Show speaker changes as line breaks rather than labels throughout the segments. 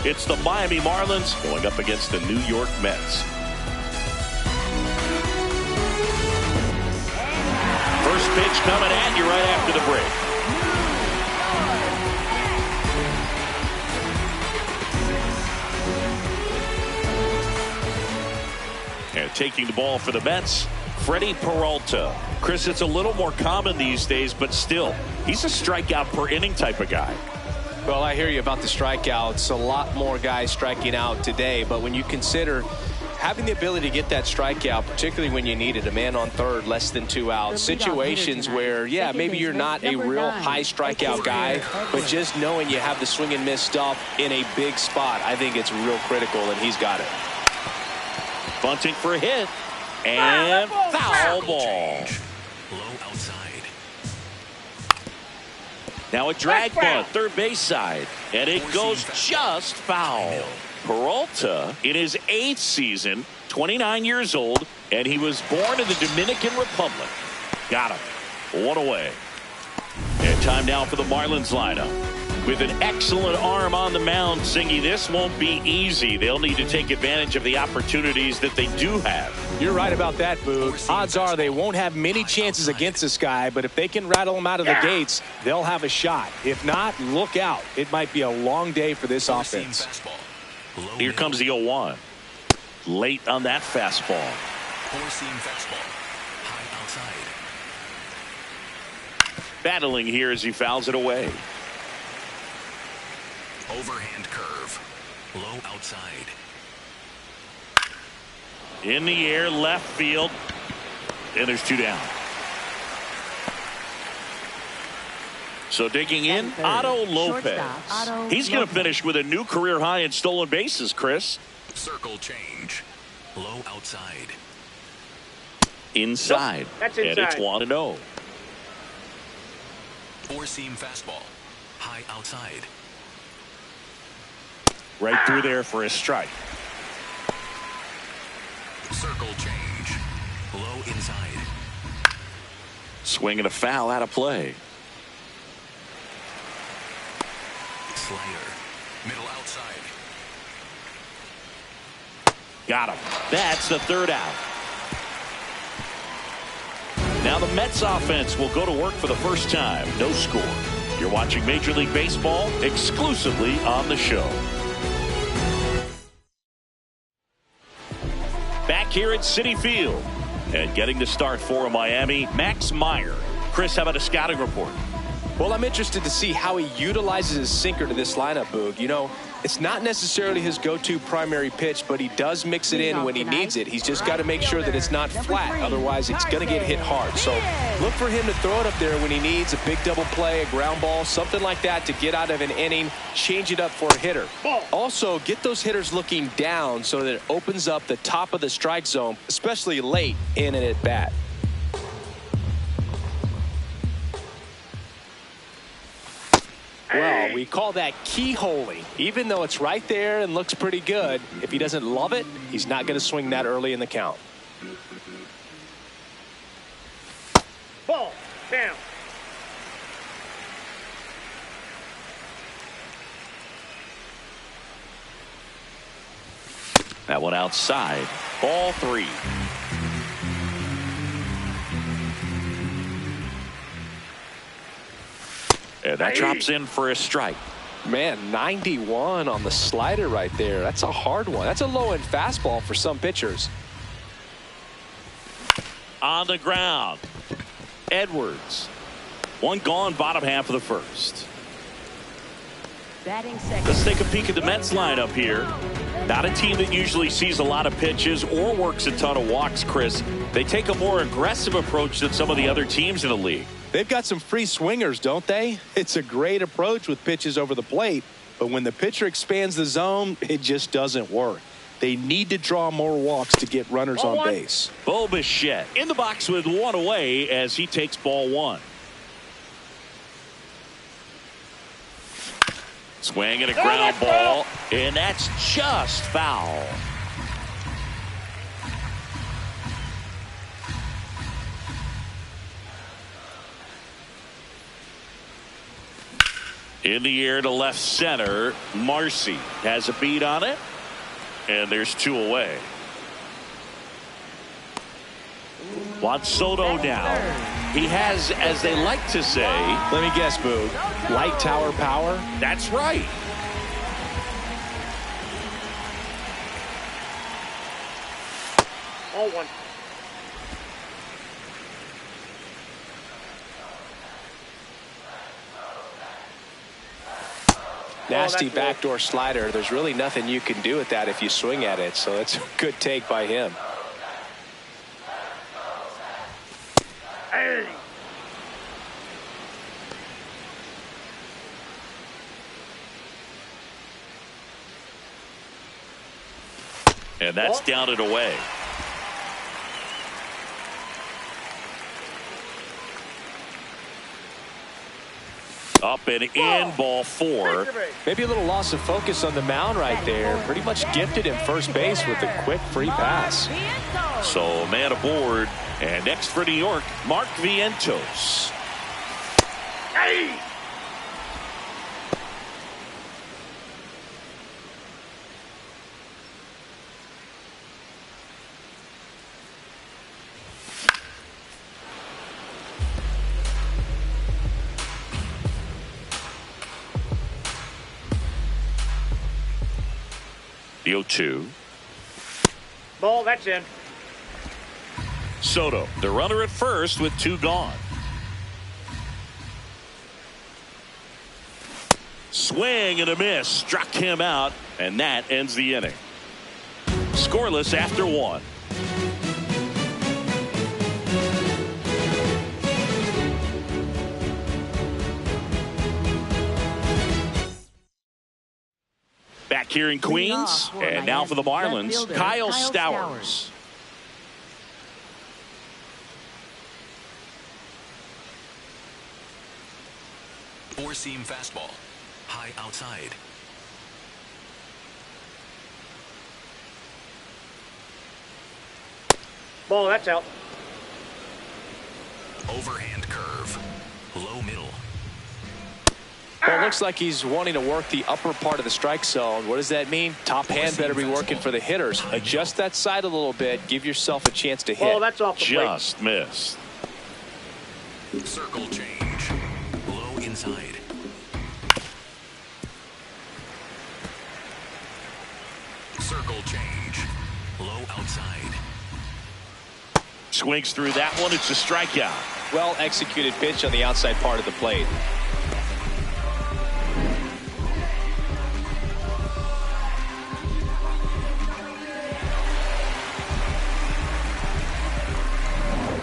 It's the Miami Marlins going up against the New York Mets. First pitch coming at you right after the break. And taking the ball for the Mets, Freddie Peralta. Chris, it's a little more common these days, but still, he's a strikeout per inning type of guy.
Well, I hear you about the strikeouts. A lot more guys striking out today, but when you consider having the ability to get that strikeout, particularly when you need it, a man on third, less than 2 outs, situations where, yeah, maybe you're not a real high strikeout guy, but just knowing you have the swing and miss stuff in a big spot, I think it's real critical, and he's got it.
Bunting for a hit, and foul ball.
Low outside.
Now a drag bunt, third base side, and it goes just foul. Peralta in his 8th season, 29 years old, and he was born in the Dominican Republic. Got him. One away. And time now for the Marlins lineup. With an excellent arm on the mound, Singy, this won't be easy. They'll need to take advantage of the opportunities that they do have.
You're right about that, Boog. Odds are they won't have many chances against this guy, but if they can rattle him out of the gates, they'll have a shot. If not, look out. It might be a long day for this offense.
Here comes the 0-1. Late on that fastball.
Four-seam fastball. High outside.
Battling here as he fouls it away.
Overhand curve. Low outside.
In the air, left field. And there's 2 down. So digging in, Otto Lopez. He's going to finish with a new career high in stolen bases, Chris.
Circle change. Low outside.
Inside.
That's inside.
And it's 1-0.
Four-seam fastball. High outside.
Right through there for a strike.
Circle change. Low inside.
Swing and a foul out of play.
Slider. Middle outside.
Got him. That's the 3rd out. Now the Mets offense will go to work for the first time. No score. You're watching Major League Baseball exclusively on the show. Back here at Citi Field and getting the start for Miami, Max Meyer. Chris, how about a scouting report?
Well, I'm interested to see how he utilizes his sinker to this lineup, Boog. You know, it's not necessarily his go-to primary pitch, but he does mix it in when he needs it. He's just got to make sure that it's not flat. Otherwise, it's going to get hit hard. So look for him to throw it up there when he needs a big double play, a ground ball, something like that to get out of an inning, change it up for a hitter. Also, get those hitters looking down so that it opens up the top of the strike zone, especially late in an at-bat. Well, we call that keyholing. Even though it's right there and looks pretty good, if he doesn't love it, he's not going to swing that early in the count.
Ball down.
That one outside. Ball 3. And that drops in for a strike.
Man, 91 on the slider right there. That's a hard one. That's a low-end fastball for some pitchers.
On the ground. Edwards. One gone, bottom half of the first. Let's take a peek at the Mets lineup here. Not a team that usually sees a lot of pitches or works a ton of walks, Chris. They take a more aggressive approach than some of the other teams in the league.
They've got some free swingers, don't they? It's a great approach with pitches over the plate, but when the pitcher expands the zone, it just doesn't work. They need to draw more walks to get runners on base.
Bo Bichette in the box with 1 away as he takes ball 1. Swing and a ground ball, and that's just foul. In the air to left center. Marcy has a beat on it. And there's 2 away. Juan Soto now. He has, as they like to say.
Let me guess, Boog. Light tower power?
That's right.
All one.
Nasty backdoor slider. There's really nothing you can do with that if you swing at it. So that's a good take by him.
Hey.
And that's down and away. Up and in, ball 4.
Maybe a little loss of focus on the mound right there. Pretty much gifted him first base with a quick free pass.
So man aboard. And next for New York, Mark Vientos.
Hey.
The 0-2.
Ball, that's in.
Soto, the runner at first with 2 gone. Swing and a miss. Struck him out, and that ends the inning. Scoreless after 1. Back here in Queens, and now for the Marlins, Kyle Stowers.
Four-seam fastball. High outside.
Ball, that's out.
Overhand curve. Low middle.
Well, it looks like he's wanting to work the upper part of the strike zone. What does that mean? Top hand better be working for the hitters. Adjust that side a little bit. Give yourself a chance to hit.
Ball, that's off the plate.
Just missed.
Circle change. Low inside. Circle change. Low outside.
Swings through that one. It's a strikeout.
Well executed pitch on the outside part of the plate.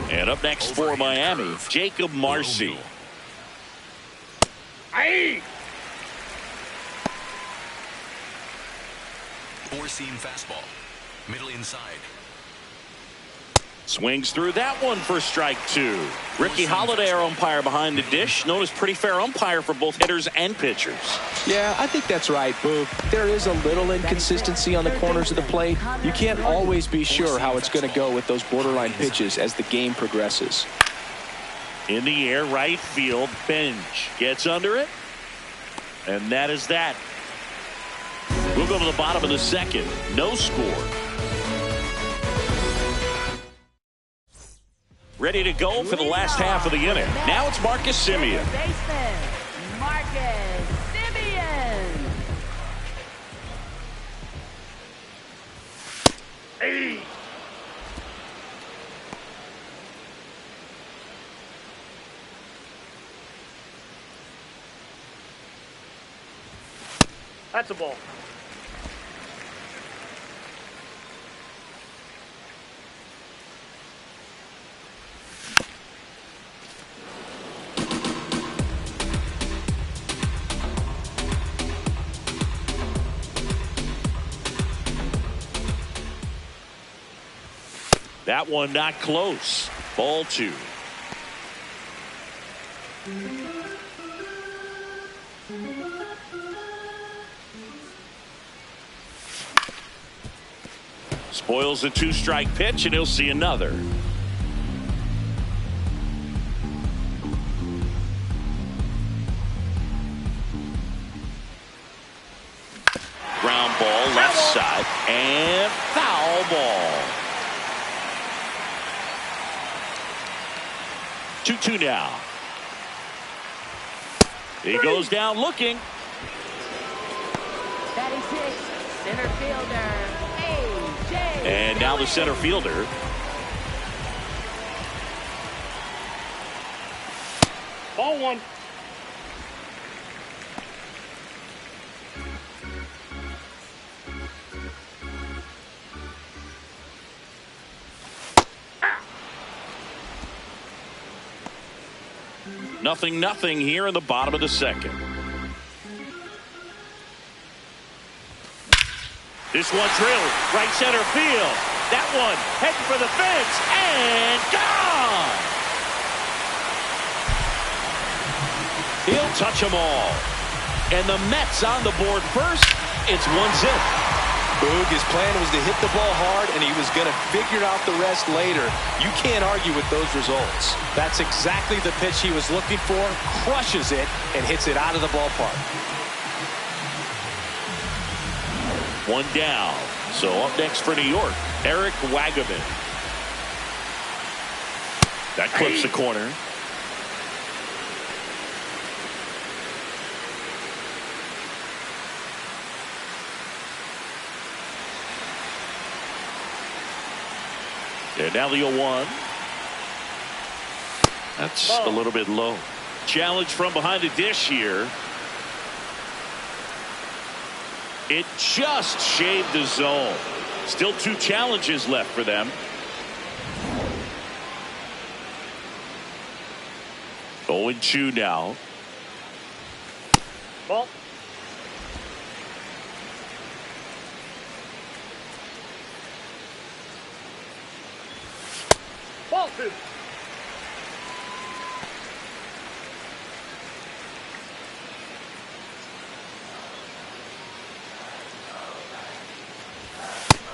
And up next for Miami, Jacob Marcy.
Hey.
Four-seam fastball. Middle inside.
Swings through that one for strike 2. Ricky Holiday, our umpire behind the dish, known as pretty fair umpire for both hitters and pitchers.
Yeah, I think that's right, Boog. There is a little inconsistency on the corners of the plate. You can't always be sure how it's going to go with those borderline pitches as the game progresses.
In the air, right field, Bench gets under it. And that is that. We'll go to the bottom of the second. No score. Ready to go for the last half of the inning. Now it's Marcus Semien.
Marcus Semien.
Hey. That's a ball.
That one not close. Ball 2. Spoils a 2-strike pitch, and he'll see another. side, and foul ball. 2-2 now. He goes down looking.
Batting six, center fielder, A.J.
And now the center fielder.
Ball one.
Nothing here in the bottom of the second. This one drilled right center field. That one heading for the fence and gone. He'll touch them all. And the Mets on the board first. It's 1-0.
Boog, his plan was to hit the ball hard, and he was going to figure out the rest later. You can't argue with those results. That's exactly the pitch he was looking for, crushes it, and hits it out of the ballpark.
One down. So up next for New York, Eric Wagaman. That clips the corner. And now the 0-1. That's a little bit low. Challenge from behind the dish here. It just shaved the zone. Still 2 challenges left for them. 0-2 now.
Ball. Ball two.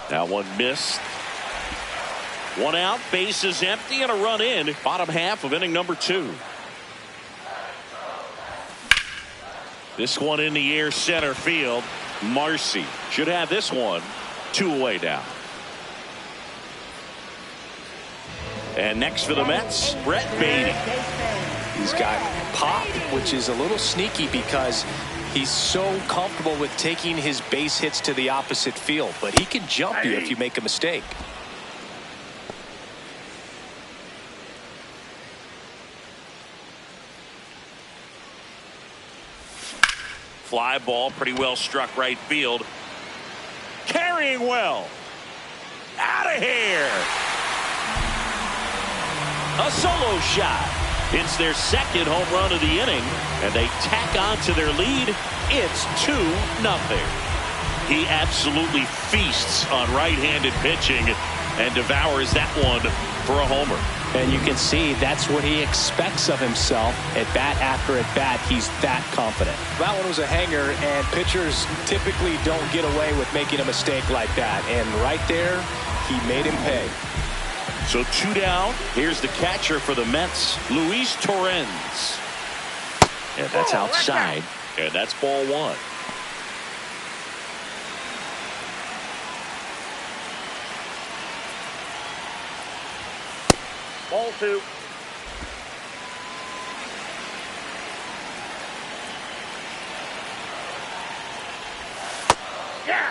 That one missed. One out, base is empty, and a run in. Bottom half of inning number 2. This one in the air, center field. Marcy should have this one 2 away now. And next for the Mets, Brett Baty.
He's got pop, which is a little sneaky because he's so comfortable with taking his base hits to the opposite field, but he can jump you if you make a mistake.
Fly ball, pretty well struck right field. Carrying well. Out of here. A solo shot. It's their second home run of the inning, and they tack on to their lead. It's 2-0. He absolutely feasts on right-handed pitching and devours that one for a homer.
And you can see that's what he expects of himself at bat after at bat. He's that confident. That one was a hanger, and pitchers typically don't get away with making a mistake like that. And right there, he made him pay.
So 2 down. Here's the catcher for the Mets, Luis Torrens. And that's outside. And that's ball 1.
Ball two. Yeah.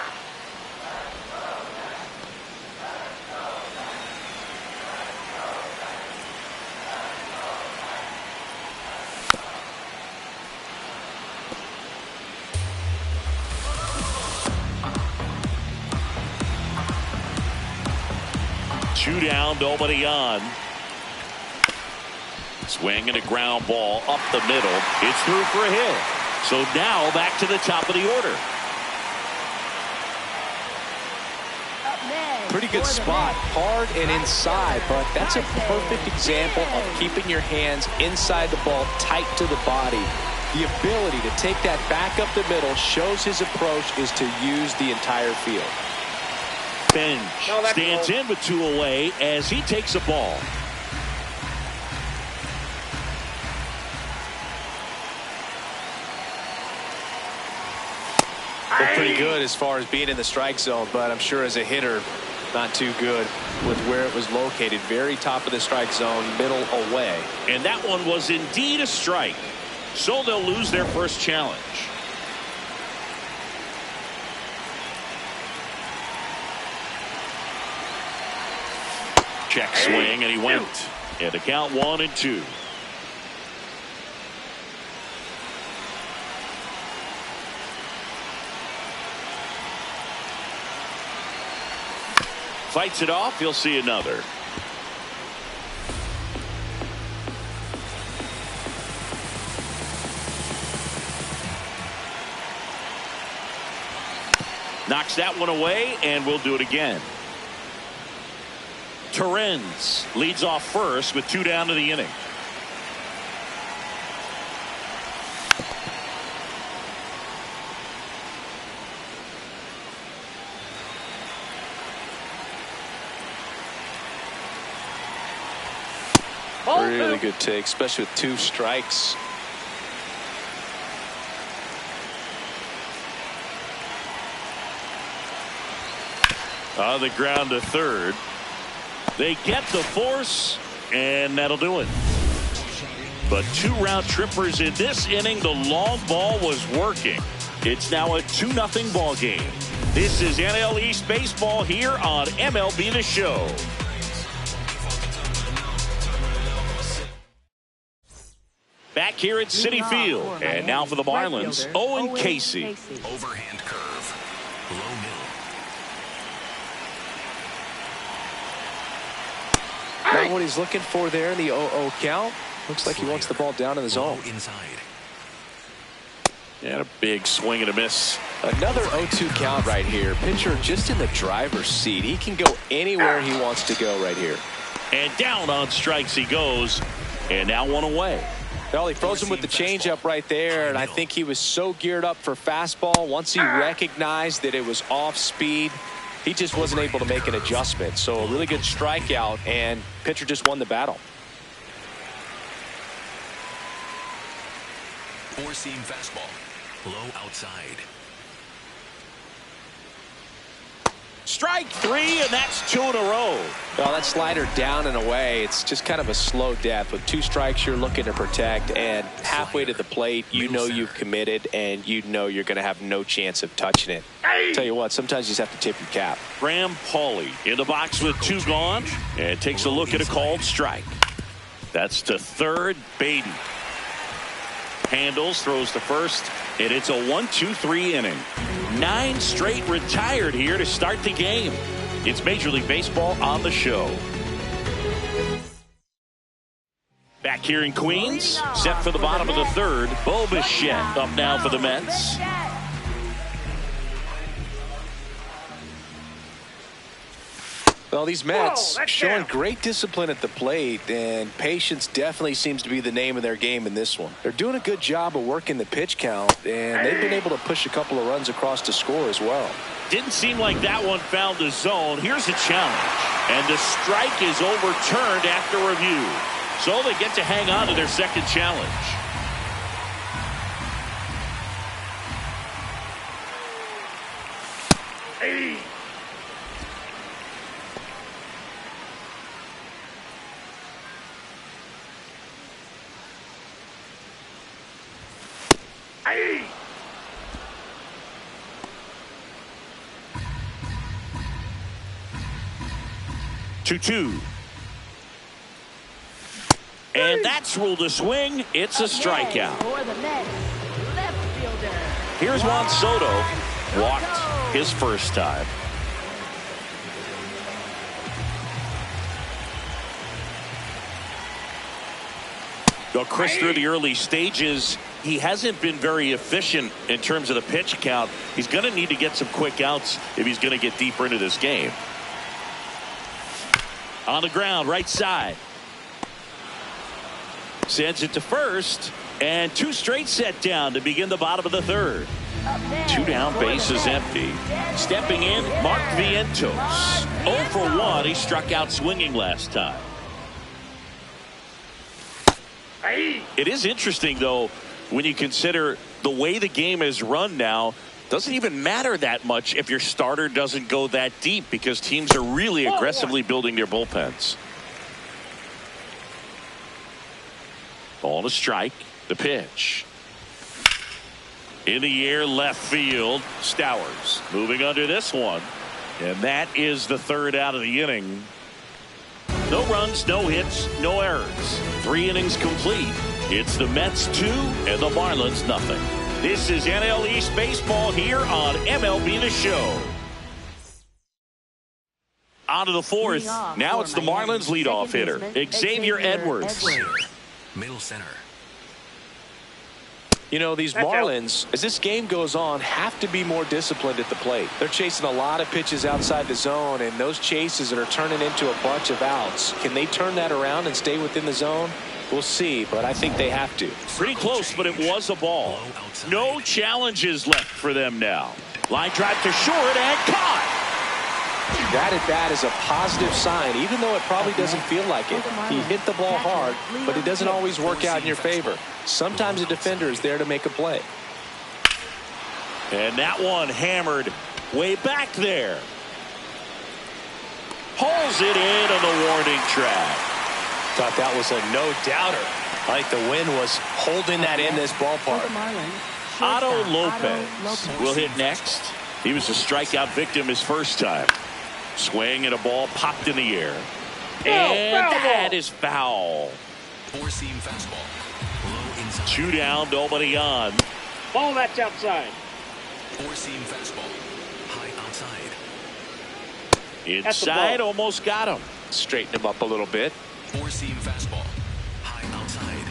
Two down, nobody on. Swing and a ground ball up the middle. It's through for a hit. So now back to the top of the order.
Pretty good spot, hard and inside, but that's a perfect example of keeping your hands inside the ball, tight to the body. The ability to take that back up the middle shows his approach is to use the entire field.
Bench stands in with 2 away as he takes a ball.
Looked pretty good as far as being in the strike zone, but I'm sure as a hitter, not too good with where it was located. Very top of the strike zone, middle away.
And that one was indeed a strike. So they'll lose their first challenge. Check swing, and he went. And the count 1-2. Fights it off. He'll see another. Knocks that one away, and we'll do it again. Torrens leads off first with 2 down to the inning.
Really good take, especially with 2 strikes.
On the ground to third. They get the force, and that'll do it. But 2 round trippers in this inning. The long ball was working. It's now a 2-0 ball game. This is NL East baseball here on MLB The Show. Back here at Citi Field. And now for the Marlins, Owen Casey.
Overhand curve. Low middle.
Not what he's looking for there in the 0-0 count. Looks like he wants the ball down in the zone.
Low inside.
And a big swing and a miss.
Another 0-2 count right here. Pitcher just in the driver's seat. He can go anywhere he wants to go right here.
And down on strikes he goes. And now 1 away.
Well, he froze him with the changeup right there, and I think he was so geared up for fastball. Once he recognized that it was off speed, he just wasn't able to make an adjustment. So a really good strikeout, and pitcher just won the battle.
4-seam fastball. Low outside.
Strike 3, and that's 2 in a row.
Well, that slider down and away, it's just kind of a slow death. With 2 strikes, you're looking to protect, and halfway to the plate, you know you've committed, and you know you're going to have no chance of touching it. Tell you what, sometimes you just have to tip your cap.
Graham Pauley in the box with 2 gone, and takes a look at a called strike. That's to third. Beatty handles, throws to first, and it's a 1-2-3 inning. 9 straight retired here to start the game. It's Major League Baseball on the show. Back here in Queens, set for the bottom of the third. Bo Bichette up now for the Mets.
Well, these Mets showing great discipline at the plate, and patience definitely seems to be the name of their game in this one. They're doing a good job of working the pitch count, and they've been able to push a couple of runs across to score as well.
Didn't seem like that one found the zone. Here's a challenge, and the strike is overturned after review. So they get to hang on to their second challenge.
Hey. Hey.
2-2. And that's ruled a swing. It's a strikeout.
For the Mets, left fielder.
Here's Juan Soto. Walked his first time. Well, Chris, through the early stages, he hasn't been very efficient in terms of the pitch count. He's going to need to get some quick outs if he's going to get deeper into this game. On the ground, right side. Sends it to first, and 2 straight set down to begin the bottom of the third. 2 down, bases empty. Stepping in, Mark Vientos. 0 for 1. He struck out swinging last time. It is interesting, though, when you consider the way the game is run now. Doesn't even matter that much if your starter doesn't go that deep, because teams are really aggressively building their bullpens. Ball to strike. The pitch. In the air, left field. Stowers moving under this one. And that is the third out of the inning. No runs, no hits, no errors. 3 innings complete. It's the Mets 2 and the Marlins nothing. This is NL East Baseball here on MLB The Show. On to the fourth. Now it's the Marlins leadoff hitter, Xavier Edwards.
Middle center.
You know, these Marlins, as this game goes on, have to be more disciplined at the plate. They're chasing a lot of pitches outside the zone, and those chases are turning into a bunch of outs. Can they turn that around and stay within the zone? We'll see, but I think they have to.
Pretty close, but it was a ball. No challenges left for them now. Line drive to short and caught.
That at bat is a positive sign, even though it probably doesn't feel like it. He hit the ball hard, but it doesn't always work out in your favor. Sometimes a defender is there to make a play.
And that one hammered way back there. Pulls it in on the warning track.
Thought that was a no-doubter. Like the wind was holding that in this ballpark.
Otto Lopez will hit next. He was a strikeout victim his first time. Swing and a ball popped in the air. And that is foul.
Four-seam fastball. Low inside.
2 down, nobody on.
Ball that's outside.
Four-seam fastball. High outside.
Inside, almost got him.
Straighten him up a little bit.
Four-seam fastball. High outside.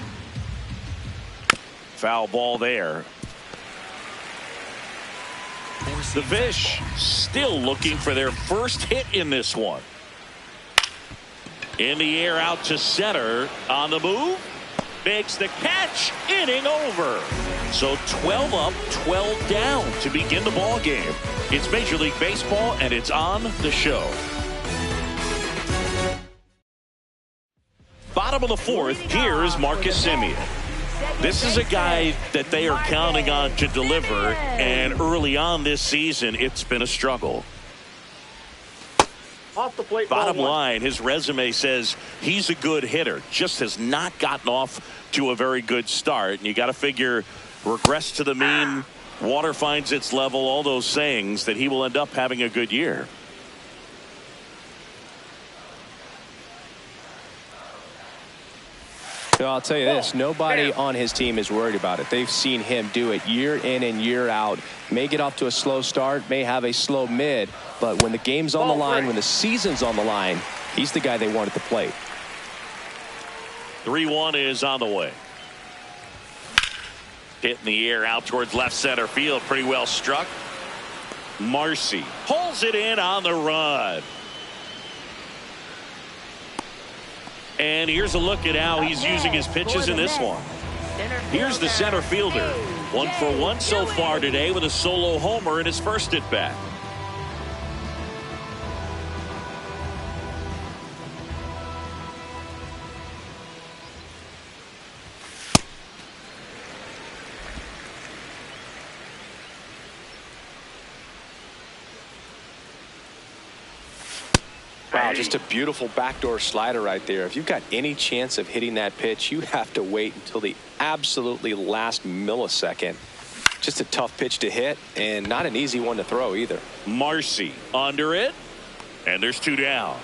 Foul ball there. The Fish still looking for their first hit in this one. In the air, out to center. On the move. Makes the catch. Inning over. So 12 up, 12 down to begin the ball game. It's Major League Baseball, and it's on the show. Bottom of the fourth, here is Marcus Semien. This is a guy that they are counting on to deliver, and early on this season, it's been a struggle.
Off the plate.
Bottom line, his resume says he's a good hitter, just has not gotten off to a very good start. And you got to figure, regress to the mean, water finds its level, all those sayings, that he will end up having a good year.
I'll tell you this, nobody on his team is worried about it. They've seen him do it year in and year out. May get off to a slow start, may have a slow mid, but when the game's on the line, when the season's on the line, he's the guy they want at the plate.
3-1 is on the way. Hit in the air out towards left center field. Pretty well struck. Marcy pulls it in on the run. And here's a look at how he's using his pitches in this one. Here's the center fielder. 1 for 1 so far today with a solo homer in his first at bat.
Wow, just a beautiful backdoor slider right there. If you've got any chance of hitting that pitch, you have to wait until the absolutely last millisecond. Just a tough pitch to hit, and not an easy one to throw either.
Marcy under it, and there's 2 down.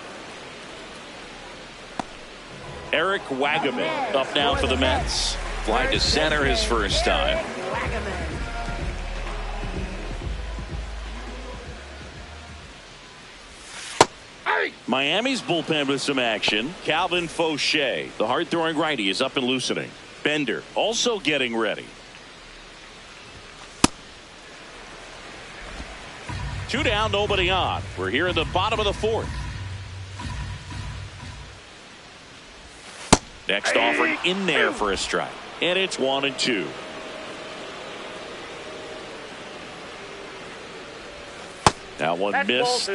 Eric Wagaman up now for the Mets. Fly to center his first time. Miami's bullpen with some action. Calvin Fauché, the hard-throwing righty, is up and loosening. Bender also getting ready. 2 down, nobody on. We're here at the bottom of the fourth. Next offering in there for a strike. And it's 1-2. That one missed.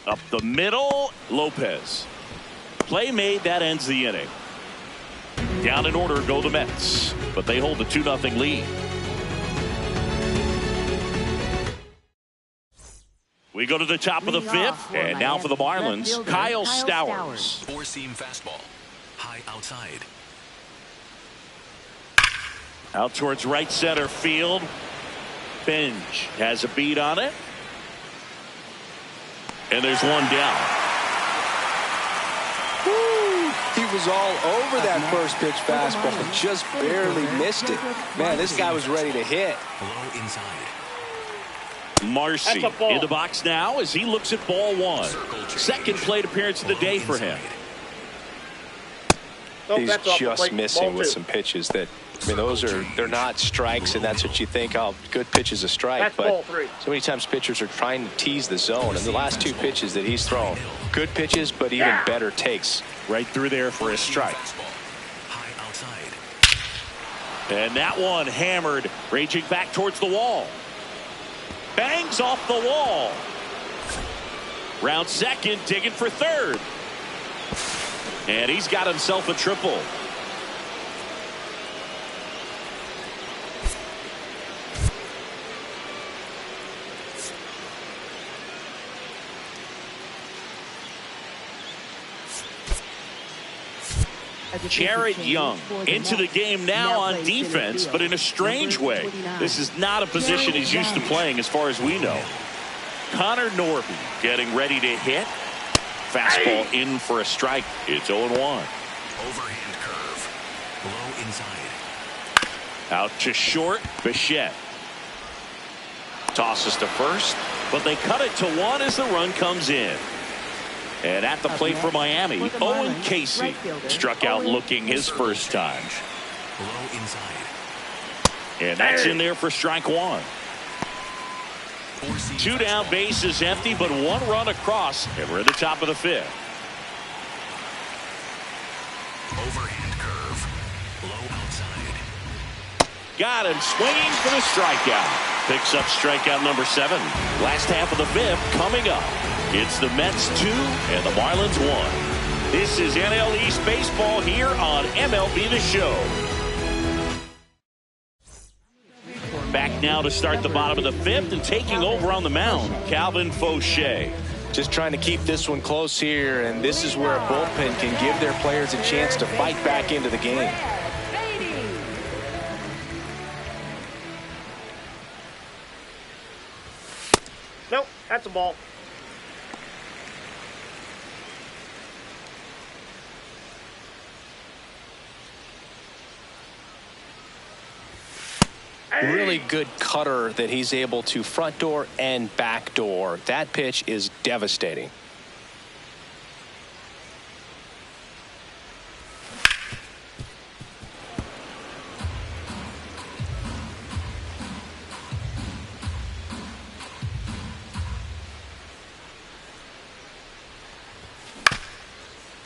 Up the middle, Lopez Play made, that ends the inning. Down in order go the Mets, but they hold a 2-0 lead. We go to the top of the fifth, and now for the Marlins, Kyle Stowers.
Four-seam fastball. High outside.
Out towards right center field. Benj has a beat on it. And there's one down.
Woo! He was all over that first pitch fastball. Just barely missed it. Man, this guy was ready to hit.
Low inside.
Marcy in the box now as he looks at ball one. Second plate appearance of the day for him.
He's just missing with some pitches that, I mean, they're not strikes, and that's what you think, oh, good pitch is a strike. But so many times pitchers are trying to tease the zone, and the last two pitches that he's thrown, good pitches, but even better takes.
Right through there for a strike.
High outside.
And that one hammered, raging back towards the wall. Bangs off the wall. Round second, digging for third. And he's got himself a triple. Jarrett Young into the game now on defense, but in a strange way. This is not a position he's used to playing as far as we know. Connor Norby getting ready to hit. Fastball in for a strike. It's 0-1.
Overhand curve. Low inside.
Out to short. Bichette tosses to first, but they cut it to one as the run comes in. And at the plate for Miami, Owen Casey struck out looking his first time.
Low inside.
And that's in there for strike one.
Four-seam
Two down, base is empty, but one run across, and we're at the top of the fifth.
overhand curve. Low outside.
Got him swinging for the strikeout. Picks up strikeout number 7. Last half of the fifth coming up. It's the Mets 2 and the Marlins 1. This is NL East Baseball here on MLB The Show. Back now to start the bottom of the fifth and taking over on the mound, Calvin Fauché.
Just trying to keep this one close here, and this is where a bullpen can give their players a chance to fight back into the game.
Nope, that's a ball.
Really good cutter that he's able to front door and back door. That pitch is devastating.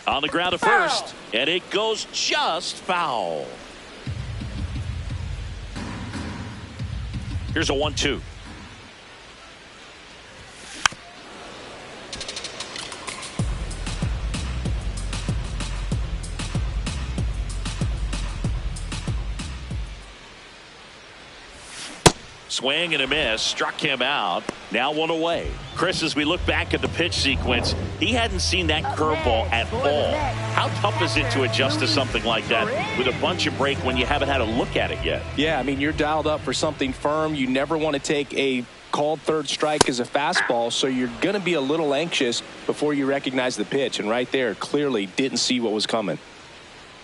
On the ground to first, and it goes just foul. Here's a 1-2. Swing and a miss, struck him out. Now one away. Chris, as we look back at the pitch sequence, he hadn't seen that curveball at all. How tough is it to adjust to something like that with a bunch of break when you haven't had a look at it yet?
Yeah, I mean, you're dialed up for something firm. You never want to take a called third strike as a fastball, so you're going to be a little anxious before you recognize the pitch. And right there, clearly didn't see what was coming.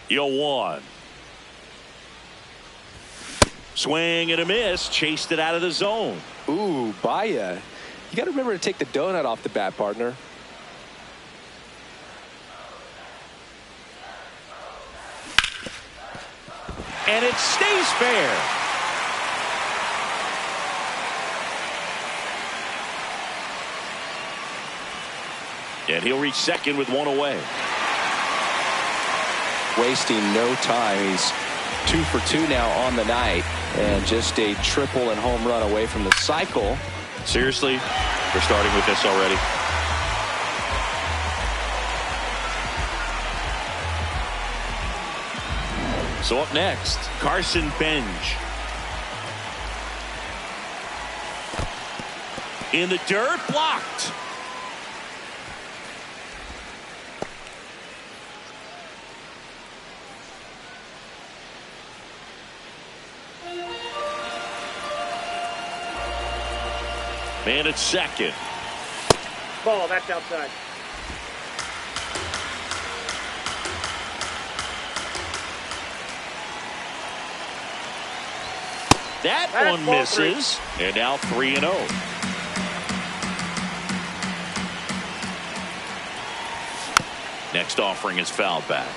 0-1. Swing and a miss, chased it out of the zone.
Ooh, Baya. You got to remember to take the donut off the bat, partner.
And it stays fair. And he'll reach second with one away.
Wasting no time. He's 2 for 2 now on the night, and just a triple and home run away from the cycle.
Seriously, we're starting with this already. So up next, Carson Benj. In the dirt, blocked. Man at second.
Ball, that's outside.
That
That's
one
ball
misses. And now 3-0. Next offering is fouled back.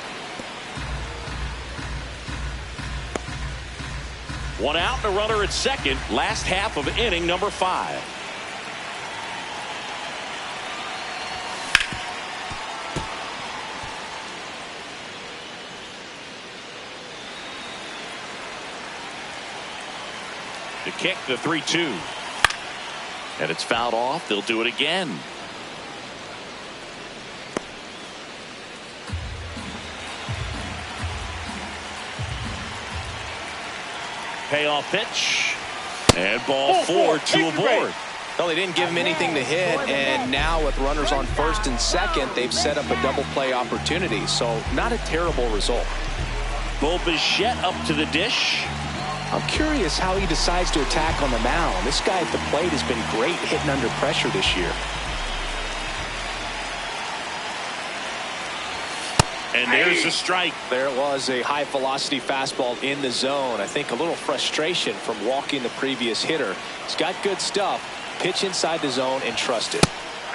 One out and a runner at second. Last half of inning number 5. The kick, the 3-2. And it's fouled off. They'll do it again. Payoff pitch. And ball 4, 2 aboard.
Well, they didn't give him anything to hit, and now with runners on first and second, they've set up a double play opportunity. So not a terrible result.
Bo Bichette up to the dish.
I'm curious how he decides to attack on the mound. This guy at the plate has been great hitting under pressure this year.
And there's a strike.
There was a high velocity fastball in the zone. I think a little frustration from walking the previous hitter. He's got good stuff. Pitch inside the zone and trust it.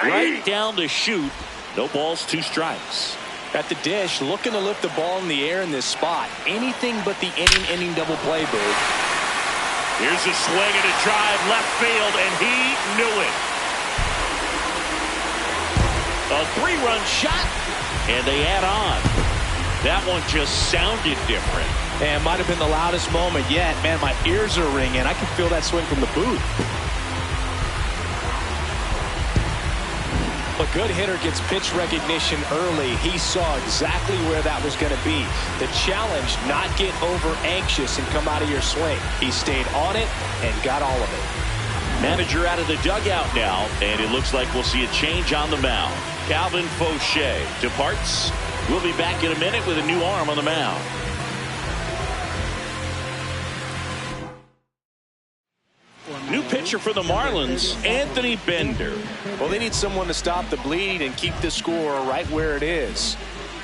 Right down to shoot. No balls, 2 strikes.
At the dish, looking to lift the ball in the air in this spot. Anything but the inning double play, Boo.
Here's a swing and a drive left field, and he knew it. A 3-run shot, and they add on. That one just sounded different.
And might have been the loudest moment yet. Man, my ears are ringing. I can feel that swing from the booth. A good hitter gets pitch recognition early. He saw exactly where that was going to be. The challenge, not get over anxious and come out of your swing. He stayed on it and got all of it.
Manager out of the dugout now, and it looks like we'll see a change on the mound. Calvin Fauché departs. We'll be back in a minute with a new arm on the mound. New pitcher for the Marlins, Anthony Bender.
Well, they need someone to stop the bleed and keep the score right where it is.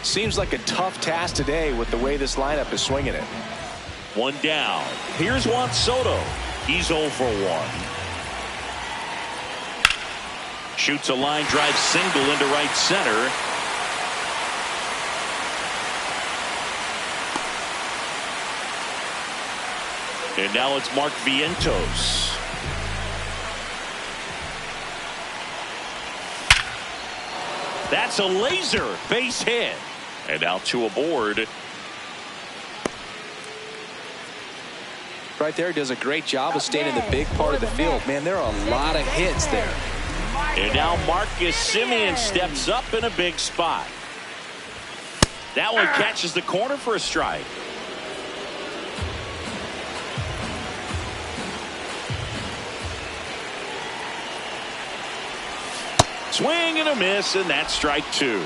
Seems like a tough task today with the way this lineup is swinging it.
One down. Here's Juan Soto. He's 0 for 1. Shoots a line drive single into right center. And now it's Mark Vientos. That's a laser base hit. And now 2 aboard.
Right there, does a great job of staying in the big part of the field. Man, there are a lot of hits there.
And now Marcus Semien steps up in a big spot. That one catches the corner for a strike. Swing and a miss, and that's strike 2.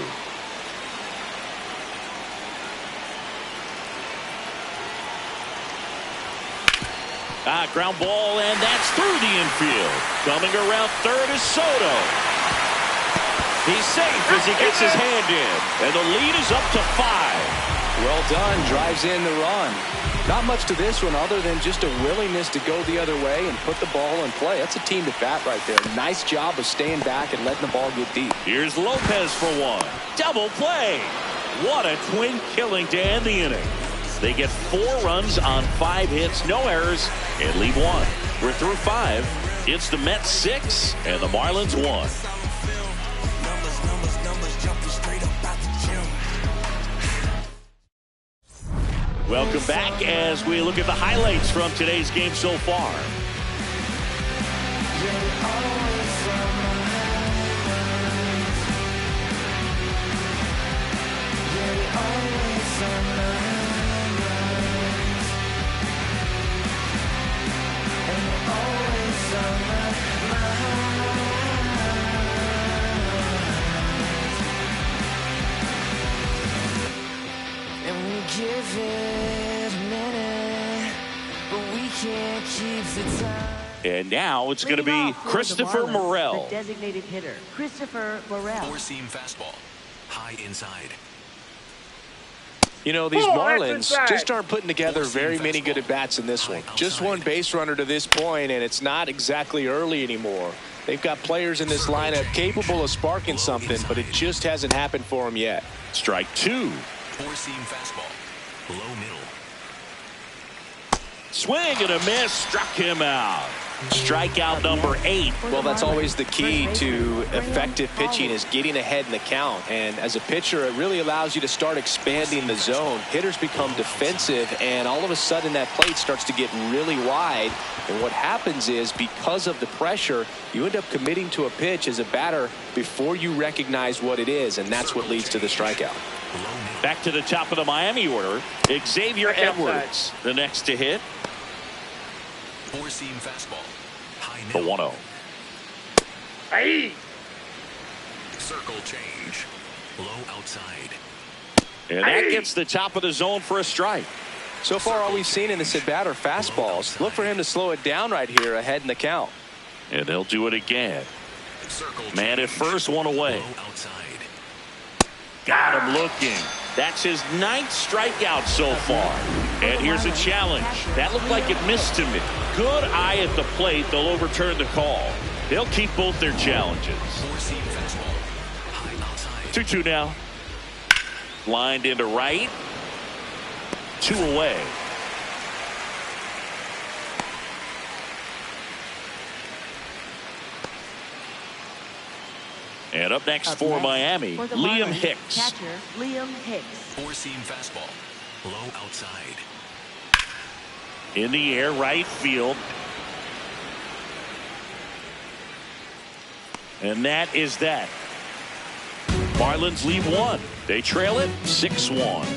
Ground ball, and that's through the infield. Coming around third is Soto. He's safe as he gets his hand in, and the lead is up to 5.
Well done, drives in the run. Not much to this one other than just a willingness to go the other way and put the ball in play. That's a team at bat right there. Nice job of staying back and letting the ball get deep.
Here's Lopez for 1. Double play. What a twin killing to end the inning. They get 4 runs on 5 hits, no errors, and leave 1. We're through 5. It's the Mets 6 and the Marlins 1. Welcome back as we look at the highlights from today's game so far. And now it's going to be Christopher Morel.
The designated hitter, Christopher Morel.
Four-seam fastball. High inside.
You know, these
Oh,
Marlins
that's inside.
just aren't putting together very many good at-bats in this one. Just one base runner to this point, and it's not exactly early anymore. They've got players in this lineup capable of sparking something, but it just hasn't happened for them yet.
Strike two.
Four-seam fastball. Low middle.
Swing and a miss. Struck him out. Strikeout number 8.
Well, that's always the key to effective pitching, is getting ahead in the count. And as a pitcher, it really allows you to start expanding the zone. Hitters become defensive, and all of a sudden that plate starts to get really wide. And what happens is, because of the pressure, you end up committing to a pitch as a batter before you recognize what it is, and that's what leads to the strikeout.
Back to the top of the Miami order. Xavier Edwards, the next to hit.
Four-seam fastball. High
The
middle.
1-0.
Hey!
Circle change. Low outside.
And that gets the top of the zone for a strike.
So far, all we've seen in this at-bat are fastballs. Look for him to slow it down right here ahead in the count.
And they'll do it again.
Circle
Man at first, one away.
Low outside.
Got him looking. That's his 9th strikeout so far. And here's a challenge. That looked like it missed to me. Good eye at the plate. They'll overturn the call. They'll keep both their challenges.
Four-seam fastball. High outside.
2-2 now. Lined into right. 2 away. And up next for Miami,
For the
Liam
Marlins,
Hicks.
Catcher, Liam Hicks.
Four-seam fastball. Low outside.
In the air, right field. And that is that. Marlins lead 1. They trail it 6-1.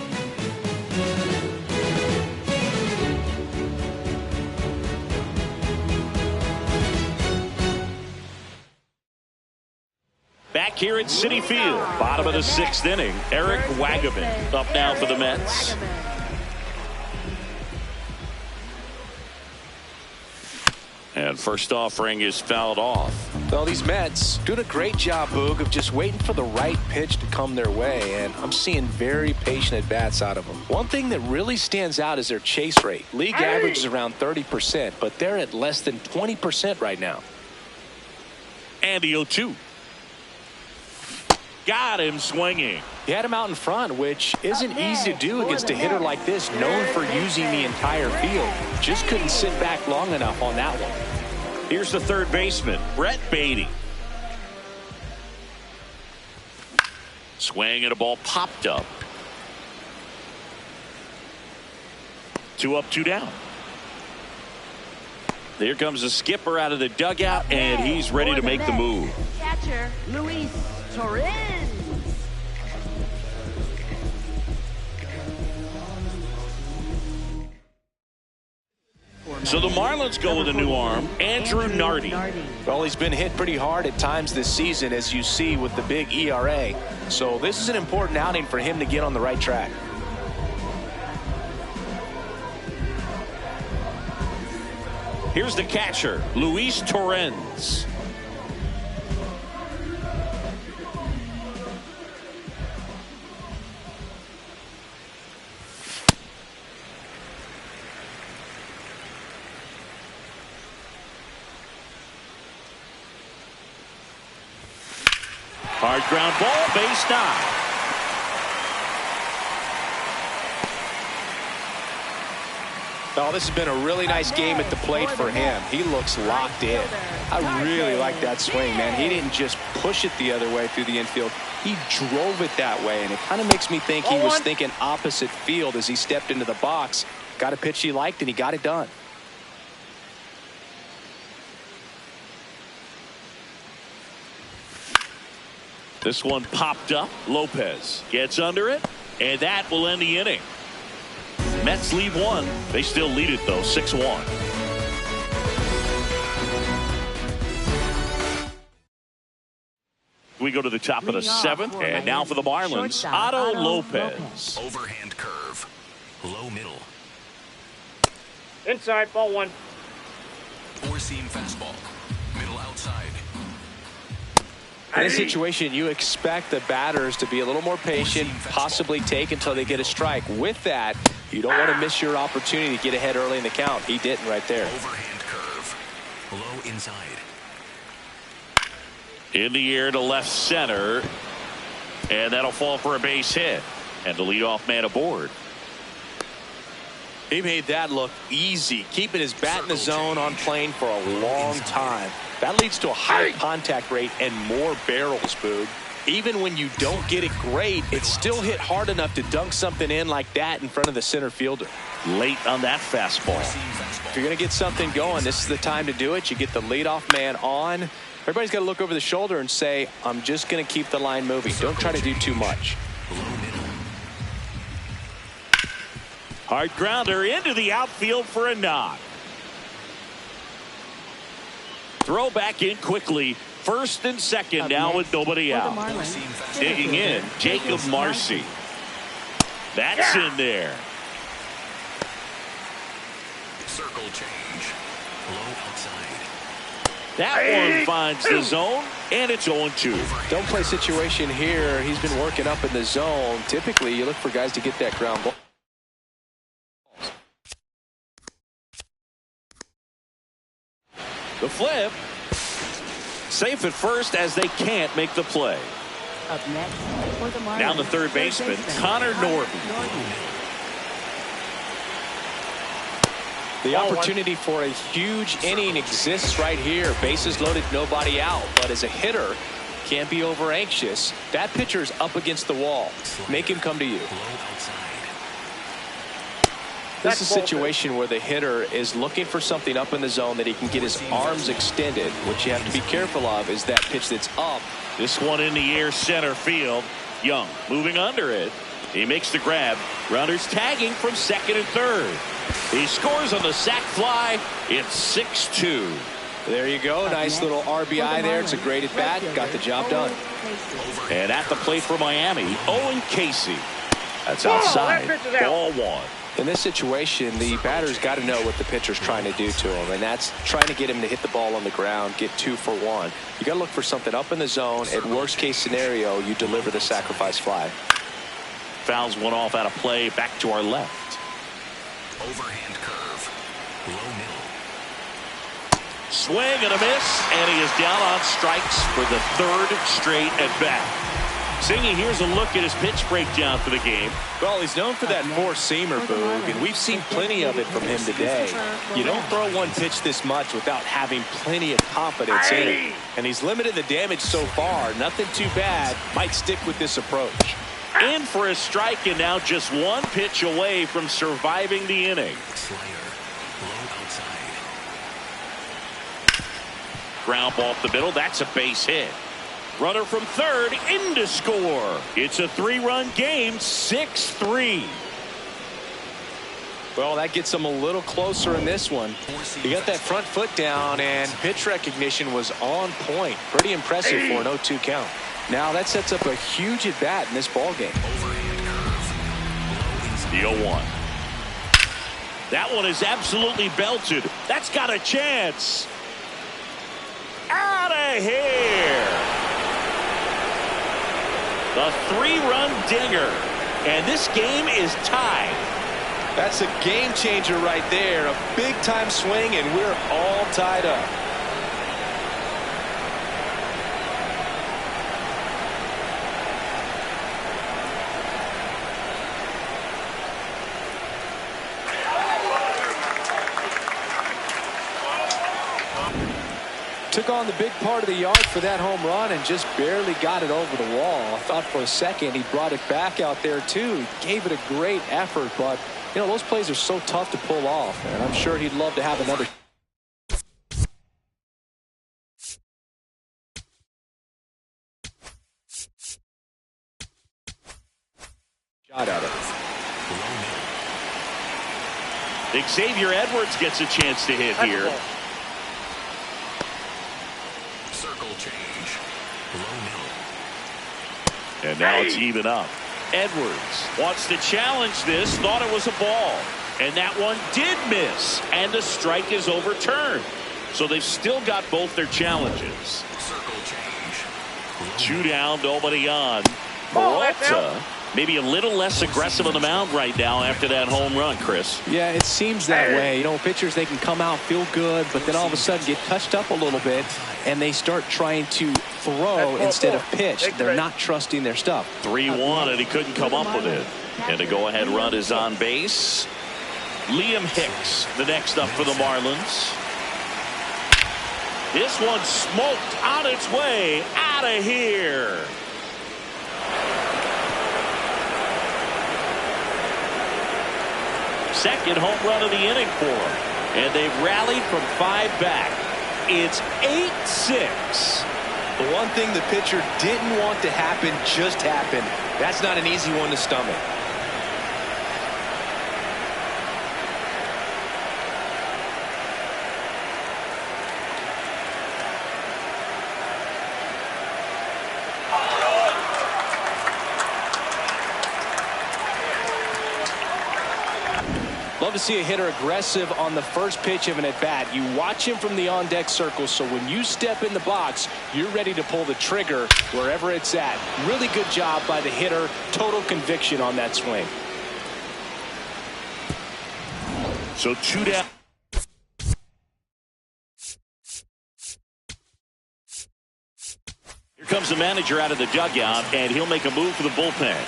Back here at Citi Field, bottom of the 6th inning, Eric Wagaman up now for the Mets. And first offering is fouled off.
Well, these Mets doing a great job, Boog, of just waiting for the right pitch to come their way, and I'm seeing very patient at-bats out of them. One thing that really stands out is their chase rate. League average is around 30%, but they're at less than 20% right now.
And the 0-2. Got him swinging.
He had him out in front, which isn't easy to do against a hitter like this, known for using the entire field. Just couldn't sit back long enough on that one.
Here's the third baseman, Brett Beatty. Swing and a ball popped up. 2 up, 2 down. Here comes the skipper out of the dugout, and he's ready to make the move.
Catcher, Luis Torres.
So the Marlins go with a new arm, Andrew Nardi.
Well, he's been hit pretty hard at times this season, as you see with the big ERA. So this is an important outing for him to get on the right track.
Here's the catcher, Luis Torres. Hard ground ball, base knock.
Oh, this has been a really nice game at the plate for him. He looks locked in. I really like that swing, man. He didn't just push it the other way through the infield. He drove it that way, and it kind of makes me think he was thinking opposite field as he stepped into the box. Got a pitch he liked, and he got it done.
This one popped up. Lopez gets under it, and that will end the inning. Mets lead 1. They still lead it, though, 6-1. We go to the top of the 7th, and now for the Marlins, Otto Lopez.
Overhand curve. Low middle.
Inside, ball one.
Four-seam fastball. Middle outside.
In this situation, you expect the batters to be a little more patient, possibly take until they get a strike. With that, you don't want to miss your opportunity to get ahead early in the count. He didn't right there.
Overhand curve. Low inside.
In the air to left center. And that'll fall for a base hit. And the leadoff man aboard.
He made that look easy, keeping his bat in the zone on plane for a long time. That leads to a high contact rate and more barrels, Boog. Even when you don't get it great, it's still hit hard enough to dunk something in like that in front of the center fielder.
Late on that fastball.
If you're going to get something going, this is the time to do it. You get the leadoff man on. Everybody's got to look over the shoulder and say, I'm just going to keep the line moving. Don't try to do too much.
Hard grounder into the outfield for a knock. Throw back in quickly. First and second now with nobody out. Digging in, Jacob Marcy. That's in there.
Circle change. Low outside.
That one finds the zone, and it's 0-2.
Don't play situation here. He's been working up in the zone. Typically, you look for guys to get that ground ball.
The flip. Safe at first as they can't make the play.
Up next for the Marlins.
Down the third baseman, Connor Norton.
The opportunity for a huge inning exists right here. Bases loaded, nobody out. But as a hitter, can't be over anxious. That pitcher's up against the wall. Make him come to you. This is a situation where the hitter is looking for something up in the zone that he can get his arms extended. What you have to be careful of is that pitch that's up.
This one in the air center field. Young moving under it. He makes the grab. Runners tagging from second and third. He scores on the sac fly. It's 6-2.
There you go. Nice little RBI there. It's a great at bat. Got the job done.
And at the plate for Miami, Owen Casey. That's outside. Ball one.
In this situation, the batter's got to know what the pitcher's trying to do to him, and that's trying to get him to hit the ball on the ground, get 2 for 1. You got to look for something up in the zone. At worst case scenario, you deliver the sacrifice fly.
Fouls one off out of play. Back to our left.
Overhand curve. Low middle.
Swing and a miss, and he is down on strikes for the third straight at bat. Singy, here's a look at his pitch breakdown for the game.
Well, he's known for that four-seamer, Boog, and we've seen plenty of it from him today. You don't throw one pitch this much without having plenty of confidence in it. And he's limited the damage so far. Nothing too bad. Might stick with this approach.
In for a strike, and now just one pitch away from surviving the inning. Ground ball up the middle. That's a base hit. Runner from third in to score. It's a 3-run game, 6-3.
Well, that gets him a little closer in this one. He got that front foot down, and pitch recognition was on point. Pretty impressive for an 0-2 count. Now that sets up a huge at bat in this ball game.
The 0-1. That one is absolutely belted. That's got a chance. Out of here. The 3-run dinger. And this game is tied.
That's a game changer right there. A big time swing, and we're all tied up. Took on the big part of the yard for that home run and just barely got it over the wall. I thought for a second he brought it back out there too. He gave it a great effort, but you know, those plays are so tough to pull off, and I'm sure he'd love to have another. Shot at it.
Xavier Edwards gets a chance to hit here.
Circle change. Low middle.
And now it's even up. Edwards wants to challenge this. Thought it was a ball. And that one did miss, and the strike is overturned. So they've still got both their challenges.
Circle change.
2 down, nobody on. Peralta maybe a little less aggressive on the mound right now after that home run, Chris.
Yeah, it seems that way. You know, pitchers, they can come out, feel good, but then all of a sudden get touched up a little bit, and they start trying to throw instead of pitch. They're not trusting their stuff.
3-1, and he couldn't come up with it. And the go-ahead run is on base. Liam Hicks, the next up for the Marlins. This one smoked on its way out of here. Second home run of the inning for him. And they've rallied from 5 back. It's 8-6.
The one thing the pitcher didn't want to happen just happened. That's not an easy one to stomach. Love to see a hitter aggressive on the first pitch of an at-bat. You watch him from the on-deck circle, so when you step in the box, you're ready to pull the trigger wherever it's at. Really good job by the hitter. Total conviction on that swing.
So 2 down. Here comes the manager out of the dugout, and he'll make a move for the bullpen.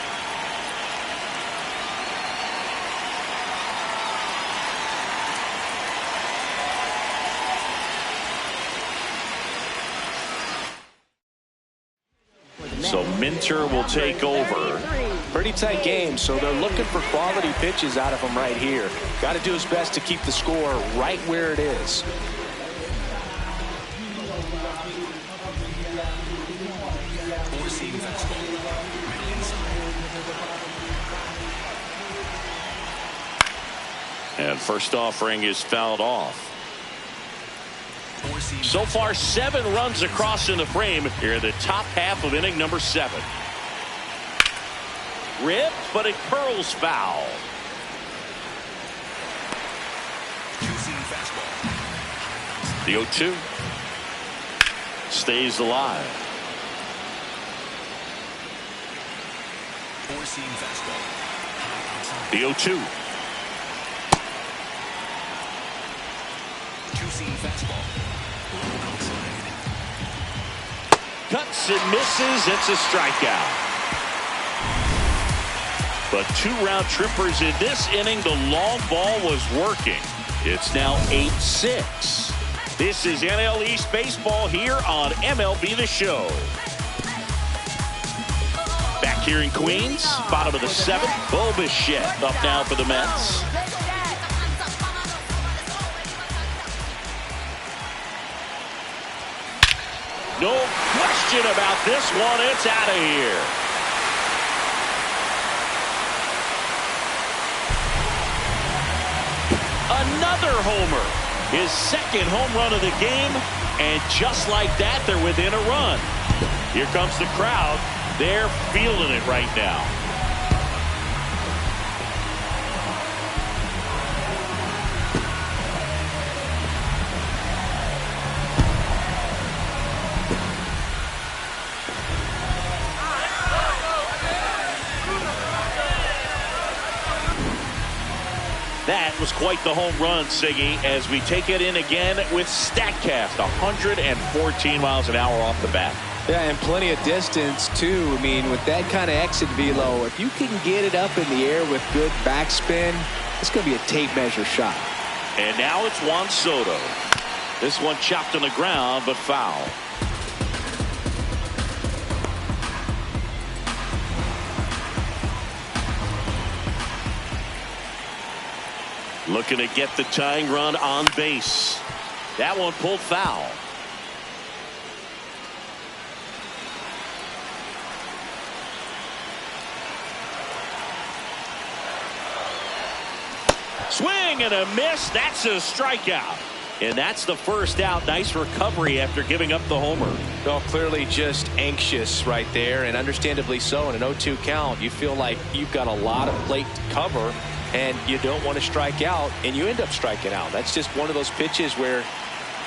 So Minter will take over.
Pretty tight game, so they're looking for quality pitches out of him right here. Got to do his best to keep the score right where it is.
And first offering is fouled off. So far, 7 runs across in the frame here in the top half of inning number 7. Ripped, but it curls foul. The 0-2 stays alive. The 0-2. Cuts and misses. It's a strikeout. But 2 round trippers in this inning. The long ball was working. It's now 8-6. This is NL East baseball here on MLB The Show. Back here in Queens, bottom of the 7th. Bo Bichette up now for the Mets. No question about this one. It's out of here. Another homer. His second home run of the game. And just like that, they're within a run. Here comes the crowd. They're feeling it right now. That was quite the home run, Siggy, as we take it in again with StatCast. 114 miles an hour off the bat.
Yeah, and plenty of distance, too. I mean, with that kind of exit velo, if you can get it up in the air with good backspin, it's going to be a tape measure shot.
And now it's Juan Soto. This one chopped on the ground, but foul. Looking to get the tying run on base. That one pulled foul. Swing and a miss. That's a strikeout. And that's the first out. Nice recovery after giving up the homer.
Well, clearly just anxious right there, and understandably so. In an 0-2 count, you feel like you've got a lot of plate to cover, and you don't want to strike out, and you end up striking out. That's just one of those pitches where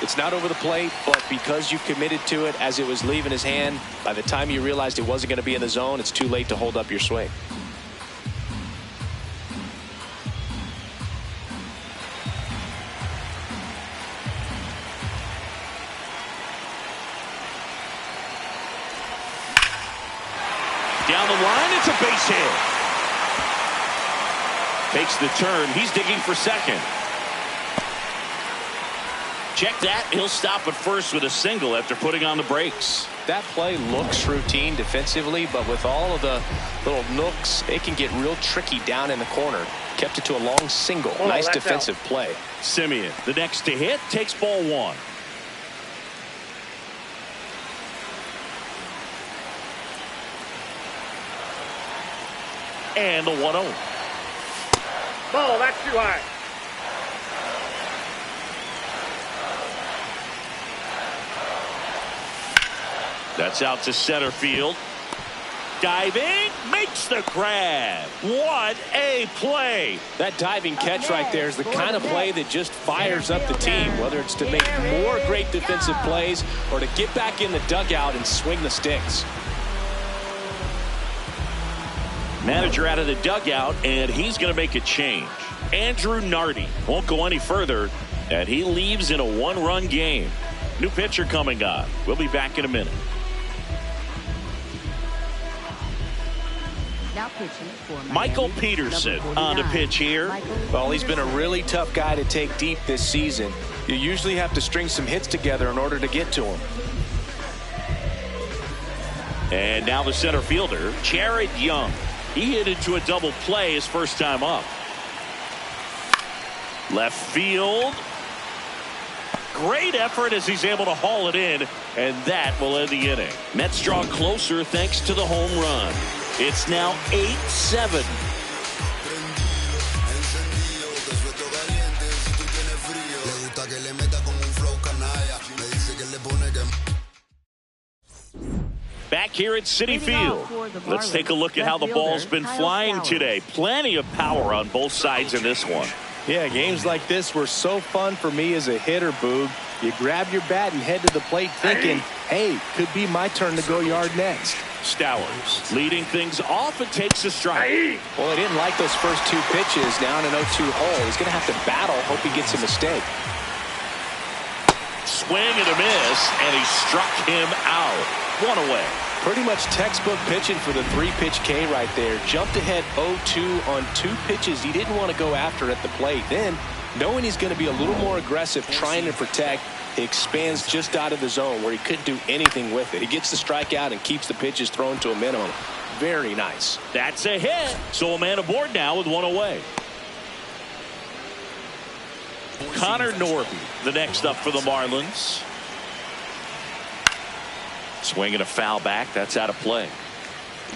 it's not over the plate, but because you committed to it as it was leaving his hand, by the time you realized it wasn't going to be in the zone, it's too late to hold up your swing.
Down the line, it's a base hit. Takes the turn. He's digging for second. Check that. He'll stop at first with a single after putting on the brakes.
That play looks routine defensively, but with all of the little nooks, it can get real tricky down in the corner. Kept it to a long single. Nice defensive play.
Simeon, the next to hit, takes ball one. And the 1-0.
Ball, that's too high.
That's out to center field. Diving, makes the grab. What a play.
That diving catch right there is the kind of play that just fires up the team, whether it's to make more great defensive plays or to get back in the dugout and swing the sticks.
Manager out of the dugout, and he's going to make a change. Andrew Nardi won't go any further, and he leaves in a one-run game. New pitcher coming on. We'll be back in a minute.
Now pitching for
Michael
Miami,
Peterson
number
on the
49.
pitch here.
Well, he's been a really tough guy to take deep this season. You usually have to string some hits together in order to get to him.
And now the center fielder, Jared Young. He hit into a double play his first time up. Left field. Great effort as he's able to haul it in, and that will end the inning. Mets draw closer thanks to the home run. It's now 8-7. Back here at Citi Field. Let's take a look at how the ball's been flying today. Plenty of power on both sides in this one.
Yeah, games like this were so fun for me as a hitter, Boog. You grab your bat and head to the plate thinking, hey, could be my turn to go yard next.
Stowers leading things off and takes a strike.
Well, he didn't like those first two pitches down an 0-2 hole. He's going to have to battle, hope he gets a mistake.
Swing and a miss, and he struck him out. One away.
Pretty much textbook pitching for the 3-pitch K right there. Jumped ahead 0-2 on 2 pitches he didn't want to go after at the plate. Then, knowing he's going to be a little more aggressive trying to protect, he expands just out of the zone where he couldn't do anything with it. He gets the strikeout and keeps the pitches thrown to a minimum. Very nice.
That's a hit. So a man aboard now with one away. Connor Norby, the next up for the Marlins. Swinging a foul back. That's out of play.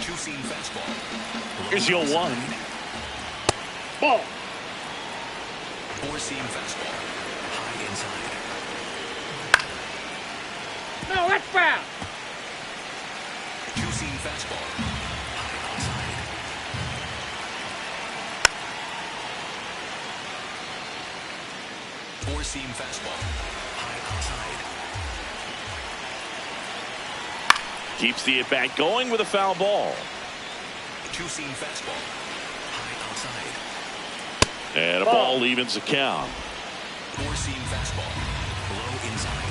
Two-seam fastball.
Here's your 1.
Ball.
4-seam fastball. High inside.
No, that's foul.
2-seam fastball. High outside. 4-seam fastball. High outside.
Keeps the at-bat going with a foul ball.
2-seam fastball. High outside.
And a ball evens the count.
4-seam fastball. Low inside.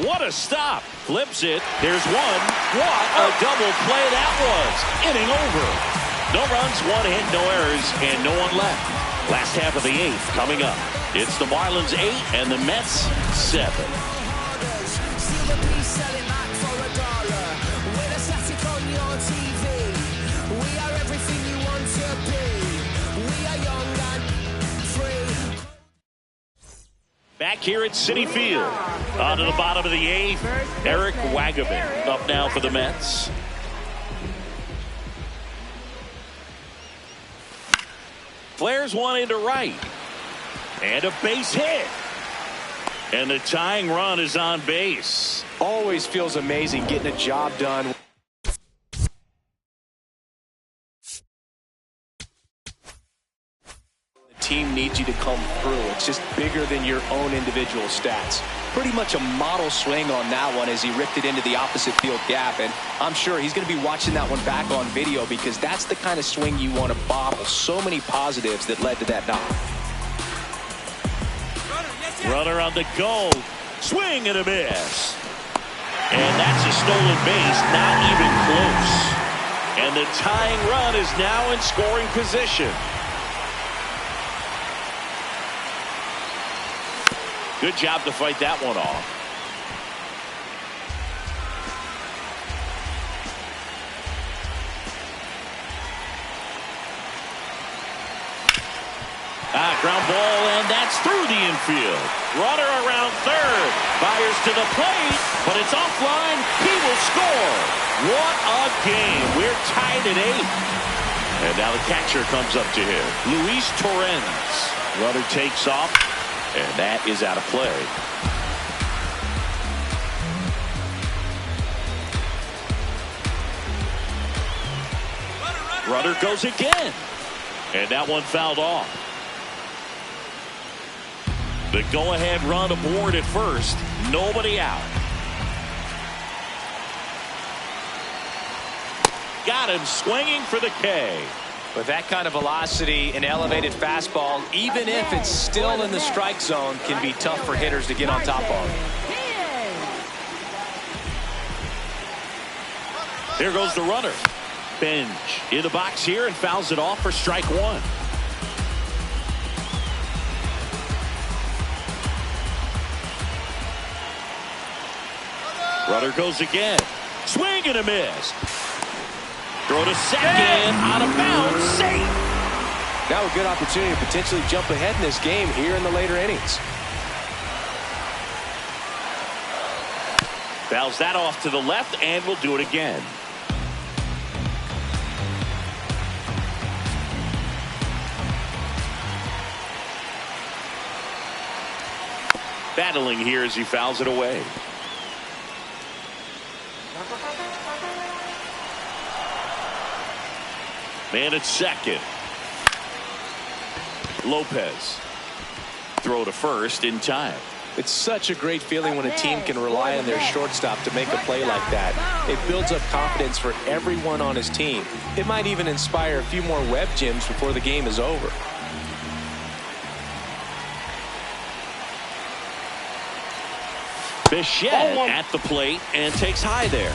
What a stop. Flips it. There's one. What a double play that was. Inning over. No runs, 1 hit, no errors, and no one left. Last half of the 8th coming up. It's the Marlins 8 and the Mets 7. Back here at Citi Field. On to the bottom of the 8th. Eric Wagaman up now for the Mets. Flares one into right. And a base hit. And the tying run is on base.
Always feels amazing getting a job done. team needs you to come through. It's just bigger than your own individual stats. Pretty much a model swing on that one as he ripped it into the opposite field gap. And I'm sure he's going to be watching that one back on video because that's the kind of swing you want to bottle. So many positives that led to that knock.
Runner on the go. Swing and a miss. And that's a stolen base, not even close. And the tying run is now in scoring position. Good job to fight that one off. Ground ball, and that's through the infield. Runner around third. Fires to the plate, but it's offline. He will score. What a game. We're tied at 8. And now the catcher comes up to him. Luis Torrens. Runner takes off, and that is out of play. Runner goes again. And that one fouled off. The go-ahead run aboard at first. Nobody out. Got him swinging for the K.
With that kind of velocity, an elevated fastball, even if it's still in the strike zone, can be tough for hitters to get on top of.
There goes the runner. Benj in the box here and fouls it off for strike 1. Runner goes again. Swing and a miss. Throw to second. Out of bounds. Safe.
Now a good opportunity to potentially jump ahead in this game here in the later innings.
Fouls that off to the left and will do it again. Battling here as he fouls it away. Man at second. Lopez. Throw to first in time.
It's such a great feeling when a team can rely on their shortstop to make a play like that. It builds up confidence for everyone on his team. It might even inspire a few more web gems before the game is over.
Bichette at the plate and takes high there.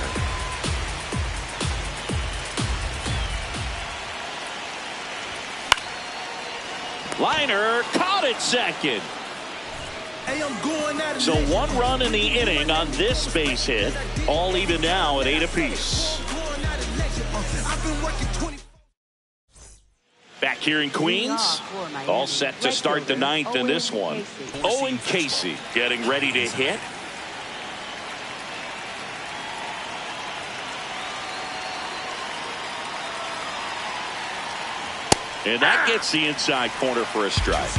Liner caught it second. So 1 run in the inning on this base hit. All even now at 8 apiece. Back here in Queens. All set to start the 9th in this one. Owen Casey getting ready to hit. And that gets the inside corner for a strike.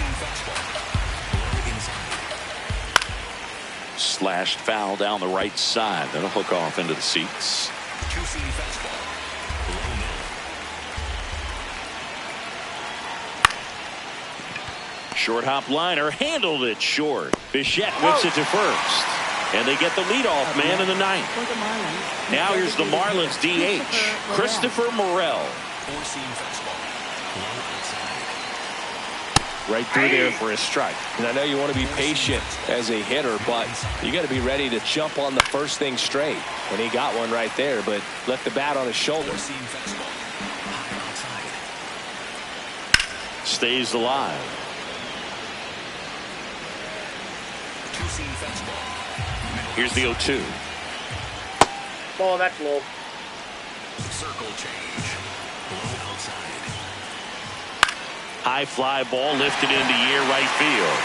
Slashed foul down the right side. That'll hook off into the seats. Short hop liner handled it short. Bichette whips it to first. And they get the leadoff man in the 9th. Now here's the Marlins DH, Christopher Morel.
Right through there for a strike. And I know you want to be patient as a hitter, but you got to be ready to jump on the first thing straight. And he got one right there, but left the bat on his shoulder.
Stays alive. Here's the 0-2.
Ball, that's low.
Circle change. Low outside.
High fly ball lifted into the air right field.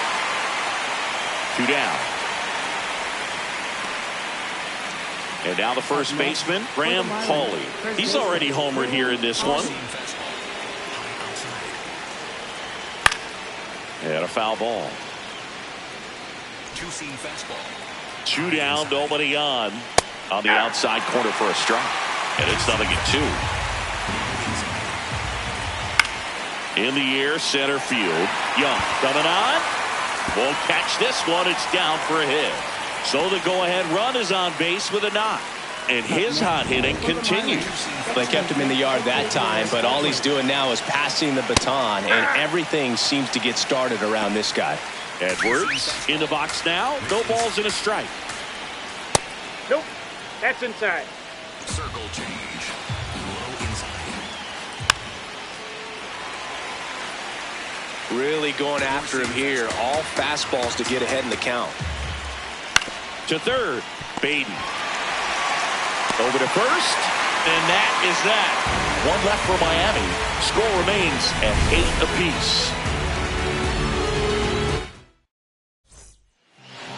2 down. And now the first baseman, Graham Hawley. He's already homered here in this one. And a foul ball.
2-seam fastball.
2 down, nobody on the outside corner for a strike. And it's 0-2. In the air, center field. Young coming on. Won't catch this one. It's down for a hit. So the go-ahead run is on base with a knock. And his hot hitting continues.
They kept him in the yard that time, but all he's doing now is passing the baton, and everything seems to get started around this guy.
Edwards in the box now. No balls and a strike.
Nope. That's inside.
Circle change. Low inside.
Really going after him here. All fastballs to get ahead in the count.
To third. Baden. Over to first. And that is that. One left for Miami. Score remains at 8 apiece.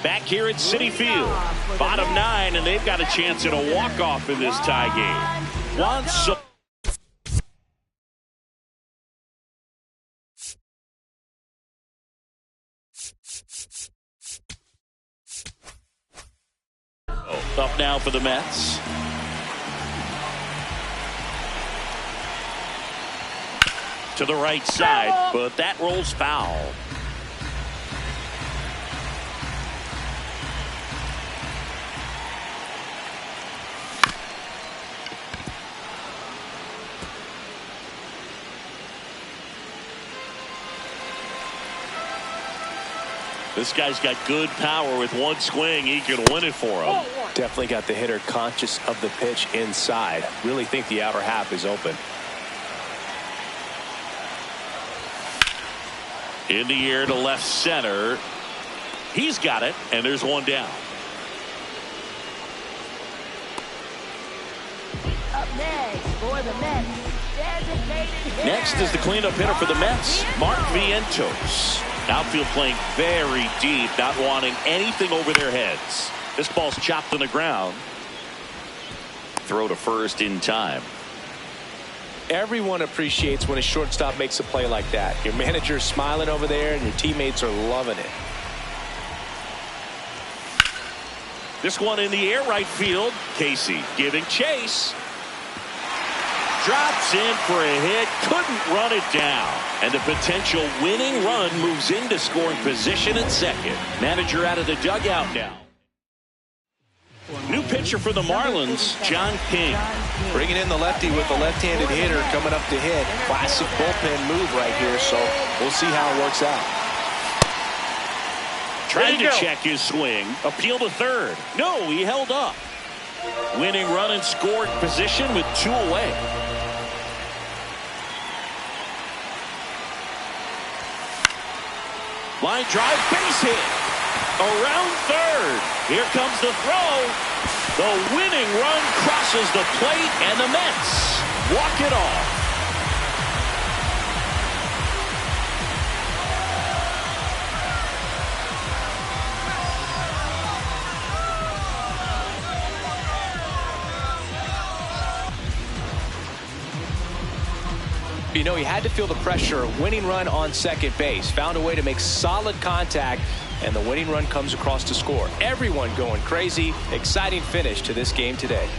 Back here at Citi Field. Bottom 9, and they've got a chance at a walk-off in this tie game. Up now for the Mets. To the right side, but that rolls foul. This guy's got good power. With one swing, he can win it for him.
Definitely got the hitter conscious of the pitch inside. Really think the outer half is open.
In the air to left center. He's got it, and there's one down.
Up next for the Mets, designated hitter.
Next is the cleanup hitter for the Mets, Mark Vientos. Outfield playing very deep, not wanting anything over their heads. This ball's chopped on the ground. Throw to first in time.
Everyone appreciates when a shortstop makes a play like that. Your manager's smiling over there, and your teammates are loving it.
This one in the air right field. Casey giving chase. Drops in for a hit. Couldn't run it down. And the potential winning run moves into scoring position at second. Manager out of the dugout now. New pitcher for the Marlins, John King.
Bringing in the lefty with the left-handed hitter coming up to hit. Classic bullpen move right here, so we'll see how it works out.
Trying to check his swing. Appeal to third. No, he held up. Winning run in scoring position with 2 away. Line drive, base hit. Around third. Here comes the throw. The winning run crosses the plate, and the Mets walk it off.
You know, he had to feel the pressure. Winning run on second base. Found a way to make solid contact, and the winning run comes across to score. Everyone going crazy. Exciting finish to this game today.